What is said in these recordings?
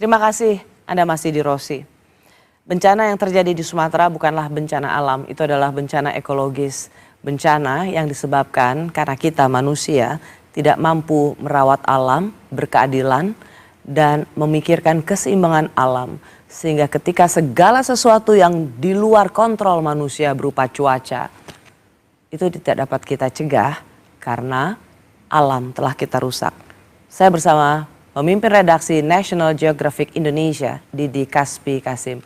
Terima kasih Anda masih di Rosi. Bencana yang terjadi di Sumatera bukanlah bencana alam, itu adalah bencana ekologis. Bencana yang disebabkan karena kita manusia tidak mampu merawat alam, berkeadilan, dan memikirkan keseimbangan alam. Sehingga ketika segala sesuatu yang di luar kontrol manusia berupa cuaca, itu tidak dapat kita cegah karena alam telah kita rusak. Saya bersama pemimpin redaksi National Geographic Indonesia, Didi Kaspi Kasim.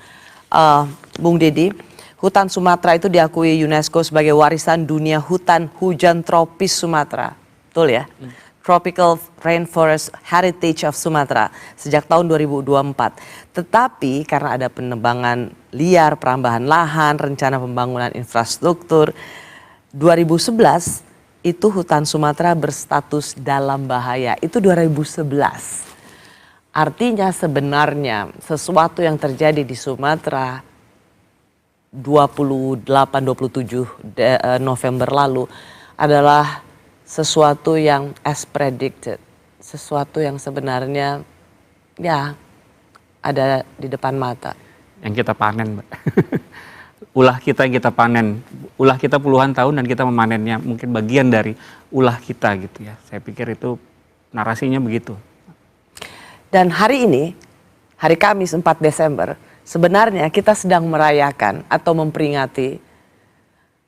Bung Didi, hutan Sumatera itu diakui UNESCO sebagai warisan dunia hutan hujan tropis Sumatera. Betul ya? Tropical Rainforest Heritage of Sumatera sejak tahun 2024. Tetapi karena ada penebangan liar, perambahan lahan, rencana pembangunan infrastruktur, 2011 itu hutan Sumatera berstatus dalam bahaya. Itu 2011. Artinya sebenarnya sesuatu yang terjadi di Sumatera 28-27 November lalu adalah sesuatu yang as predicted. Sesuatu yang sebenarnya ya ada di depan mata. Yang kita panen, Mbak. Ulah kita yang kita panen. Ulah kita puluhan tahun dan kita memanennya. Mungkin bagian dari ulah kita gitu ya. Saya pikir itu narasinya begitu. Dan hari ini, hari Kamis 4 Desember, sebenarnya kita sedang merayakan atau memperingati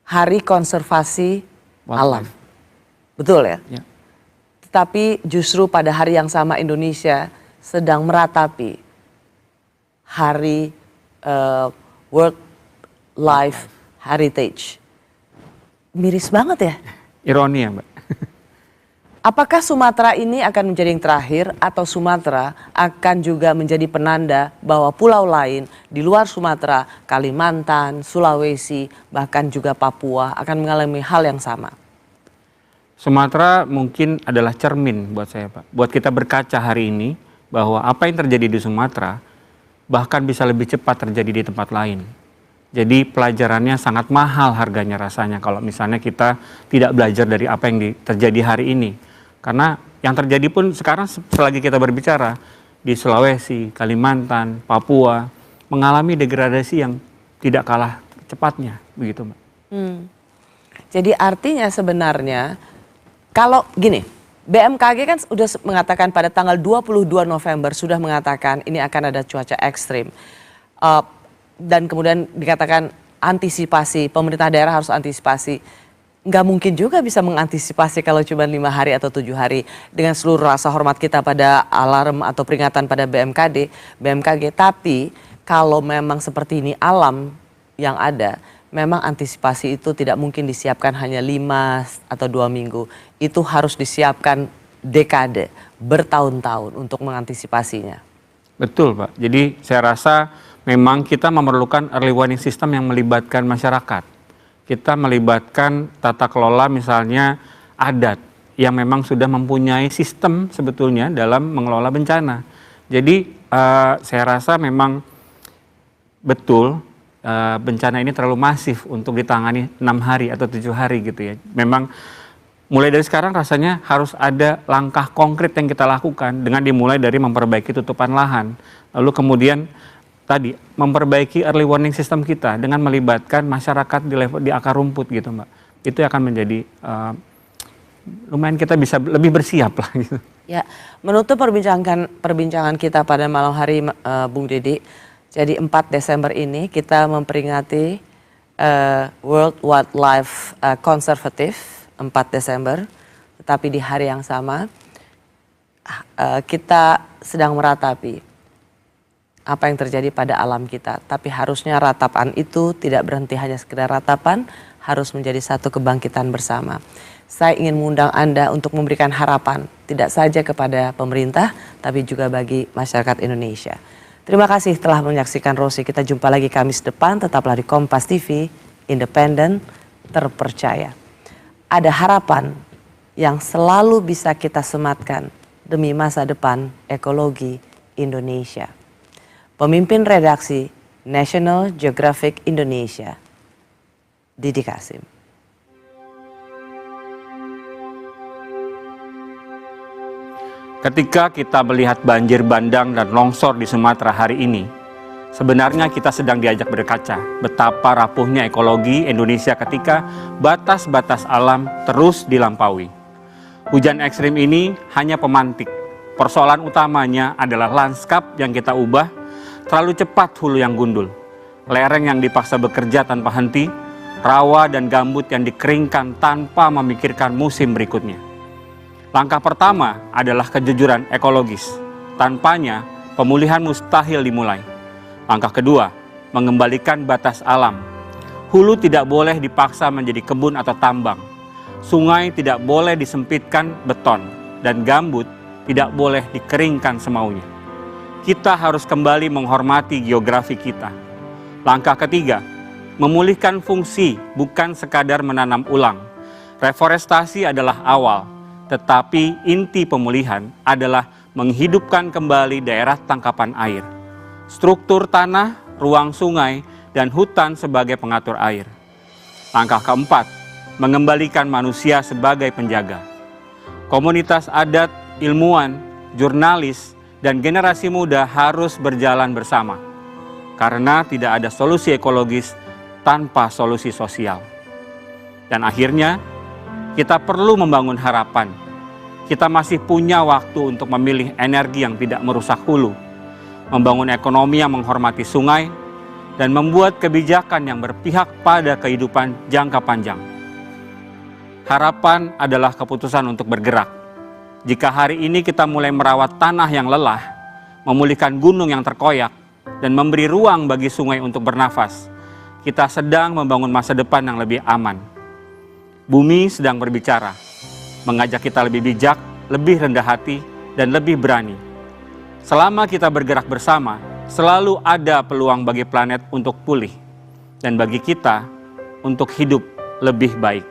Hari Konservasi Alam. Betul ya? Ya. Tetapi justru pada hari yang sama Indonesia sedang meratapi Hari World Life Heritage. Miris banget ya? Ironi ya, Mbak. Apakah Sumatera ini akan menjadi yang terakhir atau Sumatera akan juga menjadi penanda bahwa pulau lain di luar Sumatera, Kalimantan, Sulawesi, bahkan juga Papua akan mengalami hal yang sama? Sumatera mungkin adalah cermin buat saya, Pak. Buat kita berkaca hari ini bahwa apa yang terjadi di Sumatera bahkan bisa lebih cepat terjadi di tempat lain. Jadi pelajarannya sangat mahal harganya rasanya kalau misalnya kita tidak belajar dari apa yang terjadi hari ini. Karena yang terjadi pun sekarang selagi kita berbicara di Sulawesi, Kalimantan, Papua mengalami degradasi yang tidak kalah cepatnya, begitu, Mbak. Jadi artinya sebenarnya kalau gini, BMKG kan sudah mengatakan pada tanggal 22 November sudah mengatakan ini akan ada cuaca ekstrim. Dan kemudian dikatakan antisipasi, pemerintah daerah harus antisipasi. Nggak mungkin juga bisa mengantisipasi kalau cuma 5 hari atau 7 hari. Dengan seluruh rasa hormat kita pada alarm atau peringatan pada BMKG. Tapi kalau memang seperti ini alam yang ada, memang antisipasi itu tidak mungkin disiapkan hanya 5 atau 2 minggu. Itu harus disiapkan dekade, bertahun-tahun untuk mengantisipasinya. Betul, Pak. Jadi saya rasa memang kita memerlukan early warning system yang melibatkan masyarakat. Kita melibatkan tata kelola misalnya adat yang memang sudah mempunyai sistem sebetulnya dalam mengelola bencana. Jadi saya rasa memang betul bencana ini terlalu masif untuk ditangani 6 hari atau 7 hari gitu ya. Memang mulai dari sekarang rasanya harus ada langkah konkret yang kita lakukan dengan dimulai dari memperbaiki tutupan lahan. Lalu kemudian tadi memperbaiki early warning system kita dengan melibatkan masyarakat di akar rumput gitu, Mbak. Itu akan menjadi lumayan kita bisa lebih bersiap lah gitu. Ya, menutup perbincangan kita pada malam hari Bung Didi. Jadi 4 Desember ini kita memperingati World Wildlife Conservative 4 Desember. Tetapi di hari yang sama kita sedang meratapi apa yang terjadi pada alam kita. Tapi harusnya ratapan itu tidak berhenti hanya sekedar ratapan, harus menjadi satu kebangkitan bersama. Saya ingin mengundang Anda untuk memberikan harapan, tidak saja kepada pemerintah, tapi juga bagi masyarakat Indonesia. Terima kasih telah menyaksikan Rosi. Kita jumpa lagi Kamis depan, tetaplah di Kompas TV, independen, terpercaya. Ada harapan yang selalu bisa kita sematkan demi masa depan ekologi Indonesia. Pemimpin redaksi National Geographic Indonesia, Didi Kasim. Ketika kita melihat banjir bandang dan longsor di Sumatera hari ini, sebenarnya kita sedang diajak berkaca betapa rapuhnya ekologi Indonesia ketika batas-batas alam terus dilampaui. Hujan ekstrim ini hanya pemantik. Persoalan utamanya adalah lanskap yang kita ubah, terlalu cepat hulu yang gundul, lereng yang dipaksa bekerja tanpa henti, rawa dan gambut yang dikeringkan tanpa memikirkan musim berikutnya. Langkah pertama adalah kejujuran ekologis. Tanpanya, pemulihan mustahil dimulai. Langkah kedua, mengembalikan batas alam. Hulu tidak boleh dipaksa menjadi kebun atau tambang. Sungai tidak boleh disempitkan beton. Dan gambut tidak boleh dikeringkan semaunya. Kita harus kembali menghormati geografi kita. Langkah ketiga, memulihkan fungsi bukan sekadar menanam ulang. Reforestasi adalah awal. Tetapi inti pemulihan adalah menghidupkan kembali daerah tangkapan air, struktur tanah, ruang sungai, dan hutan sebagai pengatur air. Langkah keempat, mengembalikan manusia sebagai penjaga. Komunitas adat, ilmuwan, jurnalis, dan generasi muda harus berjalan bersama. Karena tidak ada solusi ekologis tanpa solusi sosial. Dan akhirnya, kita perlu membangun harapan. Kita masih punya waktu untuk memilih energi yang tidak merusak hulu, membangun ekonomi yang menghormati sungai, dan membuat kebijakan yang berpihak pada kehidupan jangka panjang. Harapan adalah keputusan untuk bergerak. Jika hari ini kita mulai merawat tanah yang lelah, memulihkan gunung yang terkoyak, dan memberi ruang bagi sungai untuk bernafas, kita sedang membangun masa depan yang lebih aman. Bumi sedang berbicara, mengajak kita lebih bijak, lebih rendah hati, dan lebih berani. Selama kita bergerak bersama, selalu ada peluang bagi planet untuk pulih, dan bagi kita untuk hidup lebih baik.